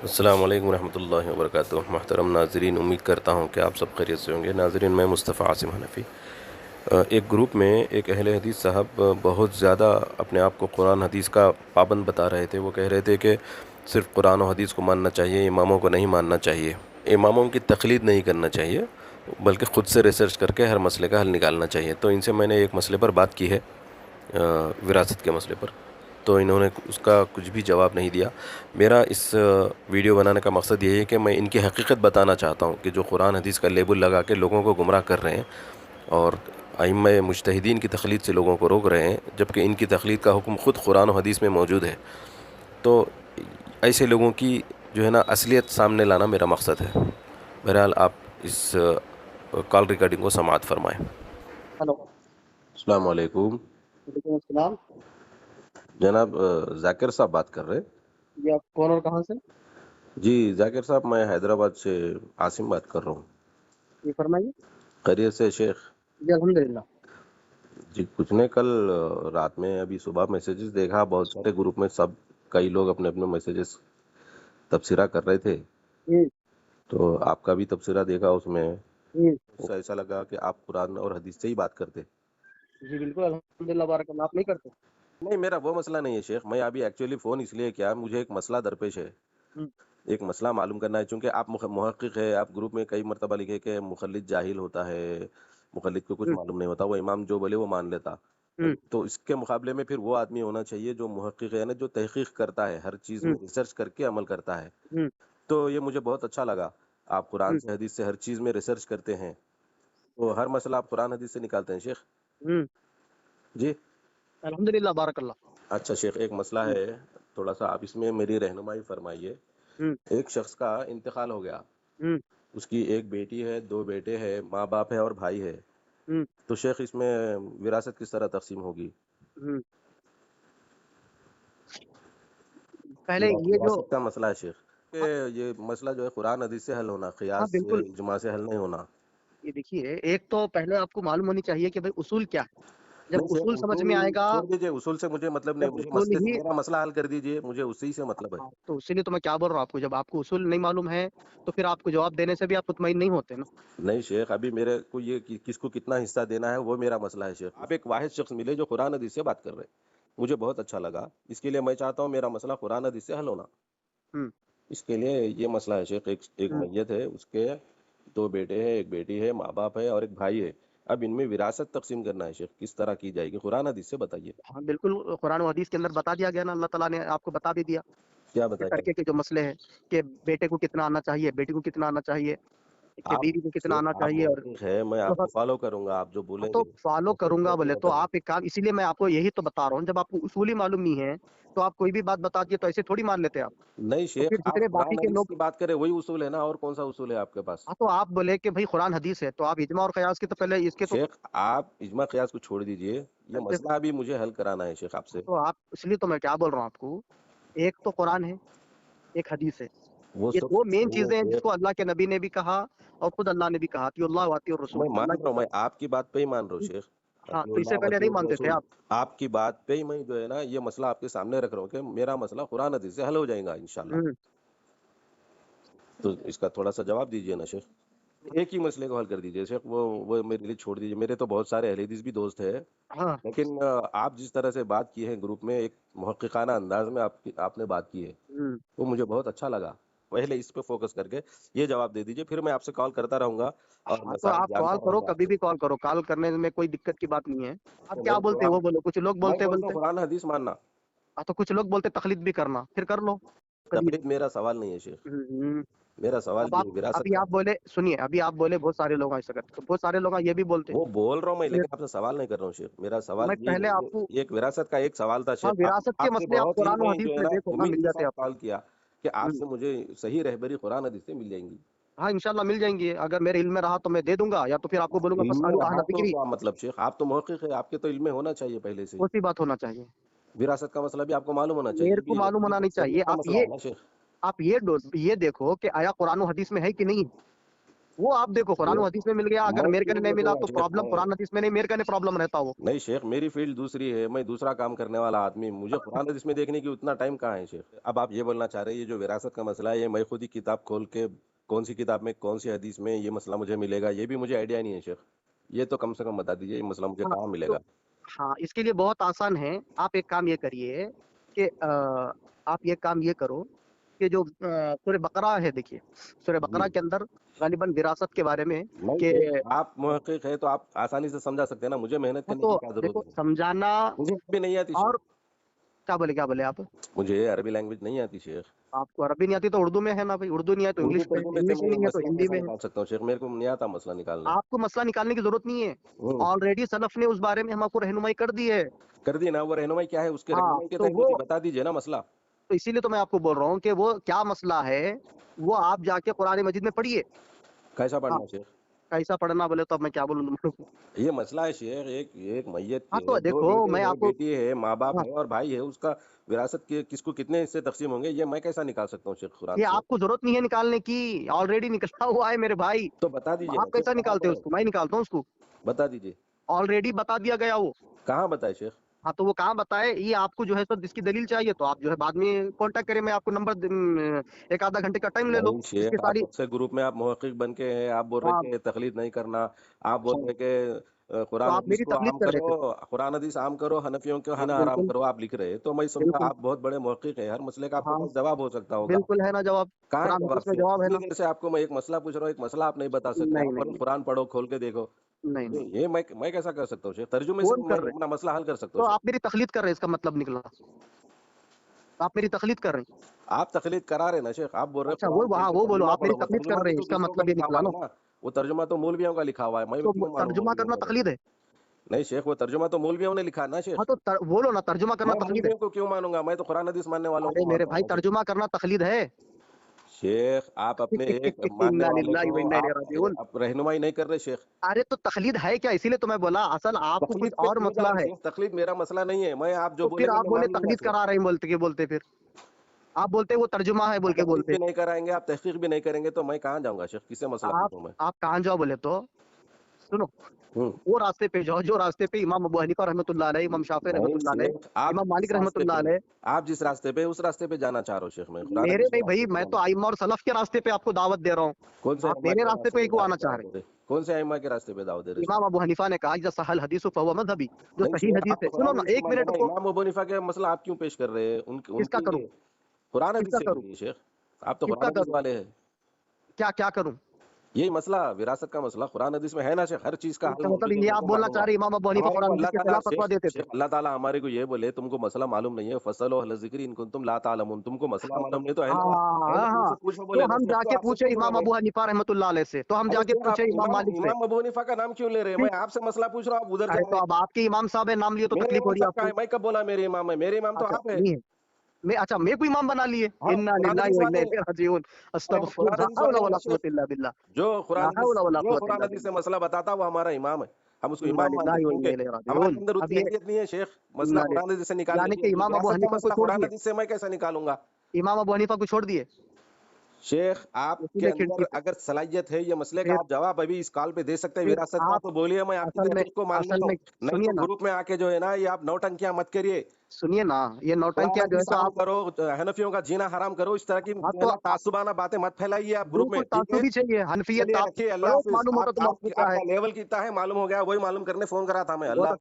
السلام علیکم ورحمۃ اللہ وبرکاتہ۔ محترم ناظرین، امید کرتا ہوں کہ آپ سب خیریت سے ہوں گے۔ ناظرین، میں مصطفیٰ عاصم حنفی۔ ایک گروپ میں ایک اہل حدیث صاحب بہت زیادہ اپنے آپ کو قرآن حدیث کا پابند بتا رہے تھے۔ وہ کہہ رہے تھے کہ صرف قرآن و حدیث کو ماننا چاہیے، اماموں کو نہیں ماننا چاہیے، اماموں کی تقلید نہیں کرنا چاہیے، بلکہ خود سے ریسرچ کر کے ہر مسئلے کا حل نکالنا چاہیے۔ تو ان سے میں نے ایک مسئلے پر بات کی ہے، وراثت کے مسئلے پر، تو انہوں نے اس کا کچھ بھی جواب نہیں دیا۔ میرا اس ویڈیو بنانے کا مقصد یہی ہے کہ میں ان کی حقیقت بتانا چاہتا ہوں کہ جو قرآن حدیث کا لیبل لگا کے لوگوں کو گمراہ کر رہے ہیں اور ائمہ مجتہدین کی تقلید سے لوگوں کو روک رہے ہیں، جبکہ ان کی تقلید کا حکم خود قرآن و حدیث میں موجود ہے۔ تو ایسے لوگوں کی جو ہے نا اصلیت سامنے لانا میرا مقصد ہے۔ بہرحال آپ اس کال ریکارڈنگ کو سماعت فرمائیں۔ ہلو، السلام علیکم وعلیکم السلام جناب، ذاکر صاحب بات کر رہے ہیں؟ جی، آپ کون اور کہاں سے؟ جی ذاکر صاحب، میں حیدرآباد سے عاصم بات کر رہا ہوں۔ جی فرمائیے۔ خیریت سے شیخ؟ جی الحمدللہ۔ جی کچھ نہیں، کل رات میں ابھی صبح میسیجز دیکھا بہت سارے گروپ میں، سب کئی لوگ اپنے اپنے میسیجز تبصرہ کر رہے تھے، جی تو آپ کا بھی تبصرہ دیکھا اس میں۔ جی اس سے ایسا لگا کہ آپ قرآن اور حدیث سے ہی بات کرتے۔ جی بالکل الحمدللہ، بارک اللہ۔ آپ نہیں کرتے؟ نہیں، میرا وہ مسئلہ نہیں ہے شیخ، میں ابھی ایکچولی فون اس لیے کیا، مجھے ایک مسئلہ درپیش ہے، ہم، ایک مسئلہ معلوم کرنا ہے، چونکہ آپ محقق ہے، آپ گروپ میں کئی مرتبہ لکھے کہ مخلد جاہل ہوتا ہے، مخلد کو کچھ ہم، معلوم نہیں ہوتا، وہ امام جو بولے وہ مان لیتا۔ ہم، تو اس کے مقابلے میں پھر وہ آدمی ہونا چاہیے جو محقق ہے نا، جو تحقیق کرتا ہے، ہر چیز ہم، میں ریسرچ کر کے عمل کرتا ہے۔ ہم، تو یہ مجھے بہت اچھا لگا، آپ قرآن ہم، سے حدیث سے ہر چیز میں ریسرچ کرتے ہیں، تو ہر مسئلہ آپ قرآن حدیث سے نکالتے ہیں شیخ؟ ہم، جی الحمدللہ، بارک اللہ۔ اچھا شیخ، ایک مسئلہ ہم، ہے، تھوڑا سا آپ اس میں میری رہنمائی فرمائیے۔ ہم، ایک شخص کا انتقال ہو گیا، ہم، اس کی ایک بیٹی ہے، دو بیٹے ہیں، ماں باپ ہے اور بھائی ہے، ہم، تو شیخ اس میں وراثت کس طرح تقسیم ہوگی؟ ہم۔ پہلے یہ جو وراثت کا مسئلہ ہے شیخ، کہ یہ مسئلہ جو ہے قرآن حدیث سے حل ہونا، ہاں قیاس سے بالکل، اجماع سے حل نہیں ہونا۔ یہ دیکھیے، ایک تو پہلے آپ کو معلوم ہونی چاہیے کہ بھائی اصول کیا ہے۔ جب نہیں شیخ، اصول سمجھ اصول میں آئے گا، چھوڑ دیجئے، اصول سے مجھے مطلب نہیں، جب مجھے اصول مسئلے سے ہی، میرا مسئلہ حل کر دیجئے، مجھے اسی سے مطلب ہے۔ ہاں، تو اسی لیے تو میں کیا بول رہا ہوں آپ کو، جب آپ کو اصول نہیں معلوم ہے تو پھر آپ کو جواب دینے سے بھی آپ مطمئن نہیں ہوتے نا۔ نہیں شیخ، ابھی میرے کو یہ کس کو کتنا حصہ دینا ہے وہ میرا مسئلہ ہے شیخ۔ آپ ایک واحد شخص ملے جو قرآن حدیث سے بات کر رہے ہیں، مجھے بہت اچھا لگا، اس کے لیے میں چاہتا ہوں میرا مسئلہ قرآن حدیث سے حل ہونا۔ ہم، اس کے لیے یہ مسئلہ ہے شیخ، ایک ہم۔ میت ہے، اس کے دو بیٹے ہیں، ایک بیٹی ہے، ماں باپ ہے اور ایک بھائی ہے، اب ان میں وراثت تقسیم کرنا ہے شیخ، کس طرح کی جائے گی؟ قرآن حدیث سے بتائیے۔ ہاں بالکل، قرآن و حدیث کے اندر بتا دیا گیا نا، اللہ تعالیٰ نے آپ کو بتا بھی دیا کیا کہ بتائیے؟ ترکے کے جو مسئلے ہیں، کہ بیٹے کو کتنا آنا چاہیے، بیٹی کو کتنا آنا چاہیے، کہ آپ بیوی کو کتنا شیخ، آنا آپ چاہیے، اور محقق ہے، میں تو آپ کو فالو کروں گا، آپ جو بولیں تو گے فالو میں صرف کروں گا وہی بولے تو محترم۔ آپ ایک کام، اسی لیے میں آپ کو یہی تو بتا رہا ہوں، جب آپ کو اصولی معلوم نہیں ہے تو آپ کوئی بھی بات بتا دیے تو ایسے تھوڑی مان لیتے آپ، نہیں تو پھر شیخ، جتنے آپ باقی قرآن کے حدیث لوگ، کی بات کریں وہی اصول ہے نا، اور کون سا اصول ہے آپ کے پاس؟ ہاں تو آپ بولے کہ بھائی قرآن حدیث ہے، تو آپ اجماع اور قیاس کے تو پہلے اس کے تو، شیخ آپ اجماع قیاس کو چھوڑ دیجئے، یہ مسئلہ ابھی مجھے حل کرانا ہے شیخ آپ سے۔ تو آپ، اس لیے تو میں کیا بول رہا ہوں آپ کو، ایک تو قرآن ہے، ایک حدیث ہے، وہ یہ سب دو مین چھوڑیے چیزیں ہیں جس شیخ، کو اللہ کے نبی نے بھی کہا اور خود اللہ نے بھی کہا کہ اللہ واطی الرسول، میں مان اللہ رہا کی ہوں، میں طرف۔ آپ کی بات پہ ہی مان رہا ہوں شیخ، ہاں اطیع تو اس سے اللہ پہلے نہیں واطیع مانتے تھے الرسول، آپ۔ آپ کی بات پہ ہی میں جو ہے نا یہ مسئلہ آپ کے سامنے رکھ رہا ہوں کہ میرا مسئلہ قرآن حدیث سے حل ہو جائے گا انشاءاللہ۔ ہوں۔ تو اس کا تھوڑا سا جواب دیجئے نا شیخ، ایک ہی مسئلے کو حل کر دیجئے شیخ، وہ میرے لیے چھوڑ دیجئے، میرے تو بہت سارے اہل حدیث بھی دوست ہیں، ہاں لیکن آپ جس طرح سے بات کی ہے گروپ میں، ایک محققانہ انداز میں آپ نے بات کی ہے، ہوں۔ وہ مجھے بہت اچھا لگا۔ پہلے اس پہ فوکس کر کے یہ جواب دے دیجئے، پھر میں آپ سے کال کرتا رہوں گا اور ہاں تو مسائل آپ جانتا کال کرو، رہوں گا آپ کبھی سے۔ بھی کال کرو، کال کرنے میں کوئی دقت کی بات نہیں ہے۔ آپ تو کیا میرا بولتے جواب، وہ بولو، کچھ لوگ میں بولتے بولتا بولتے، ہوں قرآن حدیث ماننا، ہاں تو کچھ لوگ بولتے تقلید بھی کرنا، پھر کر لو تقلید۔ تقلید میرا سوال نہیں ہے شیخ، ہوں۔ میرا سوال اب یہ آپ، ہے وراثت ابھی کا۔ آپ بولے، سنیے، ابھی آپ بولے بہت سارے لوگ ایسا کرتے، تو بہت سارے لوگ یہ بھی بولتے وہ بول رہا ہوں میں، پھر، لیکن آپ سے سوال نہیں کر رہا ہوں شیخ، میرا سوال میں یہ پہلے ہے، آپ کو، یہ ایک وراثت کا ایک سوال تھا ہاں شیخ، وراثت کے آپ سے مسئلے آپ بہت ہی قرآن و میں حدیث جو ہے میں نا دیکھو، ہاں امید مل کے جاتے ساتھ آپ کو۔ کال کیا کہ آپ ہوں۔ سے مجھے صحیح رہبری قرآن حدیث سے مل جائیں گی۔ ہاں انشاءاللہ مل جائیں گی، اگر میرے علم میں رہا تو میں دے دوں گا، یا تو پھر آپ کو بولوں گا علم میں فاسالو اہل رہا تو ذکری، کیا مطلب شیخ؟ آپ تو محقق ہے، آپ کے تو علم میں ہونا چاہیے پہلے سے ہی، اسی بات ہونا چاہیے، وراثت کا مسئلہ بھی آپ کو معلوم ہونا چاہیے، میرے یہ کو بھی معلوم ہونا نہیں چاہیے۔ شریعت کا آپ مسئلہ یہ، ہے نا شیخ۔ آپ یہ دیکھو کہ آیا قرآن و حدیث میں ہے کہ نہیں، وہ آپ دیکھو قرآن و شیخ حدیث میں مل گیا، اگر میں میرے کیوں کنے نہیں نہیں ملا دوں گا تو شیخ؟ پرابلم قرآن حدیث میں نہیں، میرے کنے پرابلم رہتا وہ. نہیں شیخ، میری فیلڈ دوسری ہے، میں دوسرا کام کرنے والا آدمی، مجھے قرآن حدیث میں دیکھنے کی اتنا ٹائم کہاں ہے شیخ. اب آپ یہ بولنا چاہ رہے ہیں یہ جو وراثت کا مسئلہ ہے، یہ میں خود ہی کتاب کھول کے کون سی کتاب میں کون سی حدیث میں یہ مسئلہ مجھے ملے گا، یہ بھی مجھے آئیڈیا نہیں ہے شیخ. یہ تو کم سے کم بتا دیجیے یہ مسئلہ مجھے ہاں کہاں ملے تو گا. ہاں اس کے لیے بہت آسان ہے. آپ ایک کام یہ کریے کہ آپ یہ کام یہ کرو کہ جو سورہ بقرہ ہے، دیکھیے سورہ جی بقرہ کے اندر غالباً وراثت کے بارے میں نہیں کہ شیخ، آپ محقق ہے تو آپ آسانی سے سمجھا سکتے ہیں نا، مجھے محنت کرنے تو کی کیا دیکھو ضرورت ہے. سمجھانا. مجھے عربی نہیں آتی اور شیخ، کیا بولے آپ؟ مجھے عربی لینگویج نہیں آتی شیخ. آپ کو عربی نہیں آتی تو اردو میں ہے نا بھائی، اردو نہیں آئے تو اردو انگلش میں ہے، ترجمے سے انگلش میں میں یہ نہیں ہے تو مسئلہ ہندی کیسا میں ہے. نکال سکتا ہوں شیخ؟ میرے کو نہیں آتا مسئلہ نکالنا. آپ کو مسئلہ نکالنے کی ضرورت نہیں ہے، ہوں آلریڈی سلف نے اس بارے میں ہم آپ کو رہنمائی کر دی ہے. کر دی نا. وہ رہنمائی کیا ہے؟ اس کے ہاں رہنمائی کے تو تحت وہ مجھے بتا دیجیے نا مسئلہ. تو اسی لیے تو میں آپ کو بول رہا ہوں کہ وہ کیا مسئلہ ہے، وہ آپ جا کے قرآن مجید میں پڑھیے. کیسا ہاں پڑھنا ہے شیخ؟ کیسا پڑھنا بولے تو اب میں کیا بولوں تم لوگوں کو. یہ مسئلہ ہے شیخ، ایک میت ہاں کے تو دو دیکھو بیٹے میں ہیں، آپ کو. بیٹی ہے، ماں باپ ہاں ہے اور بھائی ہے، اس کا وراثت کے کس کو کتنے حصے تقسیم ہوں گے، یہ میں کیسا نکال سکتا ہوں شیخ قرآن یہ سے؟ آپ کو ضرورت نہیں ہے نکالنے کی، آلریڈی نکلا ہوا ہے میرے بھائی. تو بتا دیجیے نا آپ شیخ، کیسا کہاں نکالتے ہو پڑھیں؟ اس کو؟ میں نکالتا ہوں اس کو، بتا دیجیے آلریڈی بتا دیا گیا وہ. کہاں بتائے شیخ. ہاں تو وہ کہاں بتائے، یہ آپ کو جو ہے سر جس کی دلیل چاہیے تو آپ جو ہے بعد میں کانٹیکٹ کریں، میں آپ کو نمبر ایک آدھا گھنٹے کا ٹائم لے لو نہیں اس کی شیخ، آپ ساری. خود سے گروپ میں آپ محقق بن کے ہیں، آپ بول رہے ہاں کہ تقلید نہیں کرنا، آپ بول ہاں رہے کہ تو قرآن آپ حدیث میری کو تقلید عام کر رہے تھے. کرو، قرآن حدیث عام کرو، حنفیوں کو حنا حرام بالکل کرو، آپ لکھ رہے ہیں. تو میں سمجھا بالکل. آپ بہت بڑے محقق ہیں، ہر مسئلے کا آپ کے ہاں پاس جواب ہو سکتا ہوگا. بالکل ہے نا جواب، کہاں ہے قرآن جواب حدیث میں شیخ؟ جواب ہے اتنی نا. دیر سے آپ کو میں ایک مسئلہ پوچھ رہا ہوں، ایک مسئلہ آپ نہیں بتا سکتے، نہیں آپ نہیں بولے نہیں قرآن پڑھو کھول کے دیکھو. نہیں نہیں یہ میں کیسا کر سکتا ہوں شیخ؟ ترجمے سے کون میں کر رہے؟ اپنا مسئلہ حل کر سکتا ہوں تو شیخ. آپ میری تقلید کر رہے ہیں، اس کا مطلب نکلا آپ میری تقلید کر رہے ہیں. آپ تقلید کرا رہے نا شیخ، آپ بول رہے اچھا قرآن کھول ہاں کے وہ بولو، ترجمہ آپ میری پڑھو. وہ تقلید کر ترجمہ رہے بھی ہیں، تو اس کا دوسروں کا مطلب یہ لکھا نکلا ہوا نا. ہے نا. وہ ترجمہ تو مولویوں کا لکھا ہوا ہے، میں تو کیوں مانوں ترجمہ مولویوں کرنا کا نہیں؟ تقلید ہے. نہیں شیخ، وہ ترجمہ تو مولویوں نے لکھا ہے نا شیخ. ہاں تو بولو نا ترجمہ کرنا میں تقلید ہے. مولویوں کو کیوں مانوں گا؟ میں تو قرآن حدیث ماننے والوں ارے کو میرے مانتا ہوں بھائی نا شیخ. ترجمہ کرنا تقلید ہے. شیخ آپ اپنے ایک ماننے انا والے للہ کو و انا الیہ آپ راجعون. آپ رہنمائی نہیں کر رہے شیخ. ارے تو تقلید ہے کیا؟ اسی لیے تو میں بولا اصل آپ کو تقلید کچھ پہ اور نہیں جا مسئلہ رہا ہے. شیخ، تقلید میرا مسئلہ نہیں ہے. میں آپ جو تو بولیں پھر گے آپ میں بولے مان لوں گا تقلید شیخ. کرا رہے ہیں بولتے پھر آپ بولتے وہ ترجمہ ہے آپ کے تقلید بولتے. بھی نہیں کرائیں گے، آپ تحقیق بھی نہیں کریں گے تو میں کہاں جاؤں گا شیخ؟ کس سے مسئلہ آپ پوچھوں میں؟ آپ کہاں جاؤ بولے تو سنو، ہوں وہ راستے پہ جاؤ جو راستے پہ امام ابو حنیفہ رحمۃ اللہ علیہ، امام شافعی رحمۃ نہیں اللہ علیہ، شیخ، آپ امام جس مالک رحمۃ راستے اللہ پہ علیہ. آپ جس راستے پہ اس راستے پہ جانا چاہ رہا ہوں شیخ. میں قرآن میرے حدیث کے نہیں بھائی، راستے پہ میں تو جانا. ائمہ اور سلف کے راستے پہ آپ کو دعوت دے رہا ہوں. کون سے آپ ائمہ میرے کے راستے راستے پہ پہ کیوں آنا چاہ دعوت رہے دے رہے؟ کون سے ائمہ کے راستے پہ دعوت دے رہے ہیں؟ شیخ؟ امام ابو حنیفہ نے کہا اذا صح الحدیث فهو مذهبی، جو نہیں صحیح شیخ، حدیث آپ تو ہے. سنو قرآن نا حدیث سے ایک مانتے ہیں منٹ نا. رکو. امام ابو حنیفہ کے مسئلہ آپ کیوں پیش کر رہے ہیں؟ ان کس کا کے کروں؟ لیے قرآن کس حدیث کا سے کروں؟ کریے شیخ. آپ تو کس قرآن کا حدیث کروں؟ والے ہیں. کیا کروں؟ یہی مسئلہ وراثت کا مسئلہ قرآن حدیث میں ہے نا شیخ. ہر چیز کا اس حل کا مطلب موجود ہے، یہ میں آپ کو بولنا مانوں چاہ گا. رہے ہیں امام ابو حنیفہ ہمارے کو قرآن اللہ حدیث کے تعالیٰ خلاف فتویٰ شیخ دیتے تھے. شیخ اللہ تعالیٰ ہمارے کو یہ بولے تم کو مسئلہ معلوم نہیں ہے، فصلوا اہل الذکر ان کنتم لا تعلمون. تم کو مسئلہ معلوم نہیں تو ہاں اہل ہاں علم ہاں سے پوچھو تو بولے نا ہم شیخ. جا تو کے آپ سے پوچھے کیوں لے امام رہے ابو ہیں؟ حنیفہ رحمۃ اللہ علیہ سے، تو ہم ارے جا کے شیخ آپ پوچھے امام امام مالک سے. امام ابو حنیفہ کا نام کیوں لے رہے ہیں؟ میں آپ سے مسئلہ پوچھ رہا ہوں، آپ ادھر جا ارے رہے تو ہیں. اب آپ کے امام صاحب ہے، نام لیے تو میرے تکلیف ہو امام رہی ہے صاحب آپ کا کو. ہے، میں کب بولا میرے امام ہے؟ میرے امام تو اچھا آپ ہے. نہیں ہے. میں کوئی امام بنا لیے. ہاں انا قرآن للہ حدیث و انا والے ہیں. الیہ راجعون. ارے ہم استغفر قرآن لا حدیث حول والے ہیں نا ولا شیخ. قوت الا باللہ. جو لا حول ولا جو قوت قرآن الا حدیث سے باللہ. مسئلہ بتاتا وہ ہمارا امام ہے. ہم اس کو انا امام للہ مانتے ہیں و انا کیونکہ الیہ راجعون. ہمارے اندر اب اتنی یہ اہلیت نہیں ہے شیخ مسئلہ قرآن حدیث سے نکالنے یعنی کی. کہ ابھی امام ابو وراثت کا حنیفہ کو مسئلہ چھوڑ قرآن دیے، حدیث سے میں کیسے نکالوں گا؟ امام ابو حنیفہ کو چھوڑ دیے شیخ آپ اسی کے میں اندر کھڑکی پہ. اگر صلاحیت ہے یہ مسئلے کا، پھر آپ جواب ابھی اس کال پہ دے سکتے ہیں پھر وراثت کا، آپ تو بولیے، میں آپ کی اصل میں تحقیق کو مان اصل لیتا میں ہوں. نہیں سنیے تو نا گروپ میں آ کے جو ہے نا یہ آپ نوٹنکیاں مت کریے. سنیے نا یہ قرآن نوٹنکیاں جو ہے حدیث تو عام آپ. کرو، حنفیوں کا جینا حرام کرو، اس طرح کی ہاں جو ہے تو نا تعصبانہ باتیں مت پھیلائیے آپ گروپ میں، بالکل ٹھیک ہے؟ تعصبی چاہیے حنفیت چلیے آپ رکھیے، اللہ پڑھو حافظ. معلوم ہوتا تمہارے کو کیا آپ ہے. کا لیول کتنا ہے معلوم ہو گیا، وہی معلوم کرنے فون کرا تھا میں. اللہ بہت